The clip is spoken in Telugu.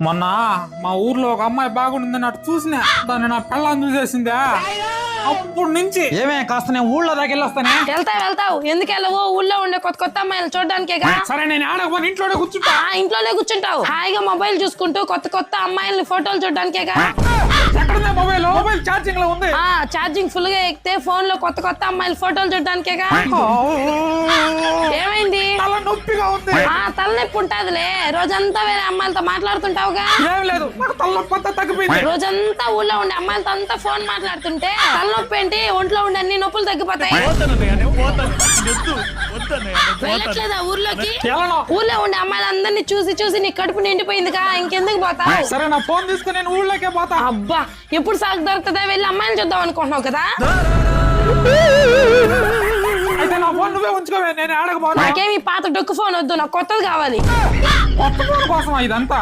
మొన్న మా ఊర్లో ఒక అమ్మాయి బాగుండిందని అటు చూసినా దాన్ని నా పెళ్ళాన్ని చూసేసిందా అప్పుడు నుంచి ఏమే కాస్త నేను ఊళ్ళో దాకా వెళ్ళొస్తానే. వెళ్తావు ఎందుకు వెళ్ళవు? ఊళ్ళో ఉండే కొత్త కొత్త అమ్మాయిలు చూడడానికేగా. సరే నేను ఆడకపోతే ఇంట్లోనే కూర్చుంటా. ఇంట్లోనే కూర్చుంటావు హాయిగా మొబైల్ చూసుకుంటూ కొత్త కొత్త అమ్మాయిల్ని ఫోటోలు చూడడానికేగా. మొబైల్ ఛార్జింగ్ లో ఉంది. ఛార్జింగ్ ఫుల్ గా ఎక్కితే ఫోన్ లో కొత్త కొత్త అమ్మాయిల ఫోటోలు చూడడానికేగా. ఏమైంది? తల నొప్పిగా ఉంది. తలనొప్పి ఉంటాదిలే, రోజంతా వేరే అమ్మాయిలతో మాట్లాడుతుంటావుగా. ఏం లేదు, తలనొప్పి తగ్గిపోయింది. రోజంతా ఊళ్ళో ఉండే అమ్మాయిలతో అంతా ఫోన్ మాట్లాడుతుంటే తలనొప్పి ఏంటి? ఒంట్లో ఉండే అన్ని నొప్పులు తగ్గిపోతాయి. వెళ్ళట్లేదా ఊర్లోకి? ఊళ్ళో ఉండే అమ్మాయిలందరినీ చూసి చూసి నీ కడుపు నిండిపోయిందిగా, ఇంకెందుకు పోతావు? సరే నా ఫోన్ తీసుకుని నేను ఊళ్ళోకే పోతా. అబ్బా ఎప్పుడు సాగు దొరుకుతుందా? వెళ్ళి అమ్మాయిని చూద్దాం అనుకుంటున్నావు కదా. అయితే నా ఫోన్ నువ్వే ఉంచుకోవే, నేను ఆడకపోతా. నాకేమి పాత డొక్కు ఫోన్ వద్దు, నాకు కొత్తది కావాలి. కొత్త ఫోన్ కోసం ఇదంతా.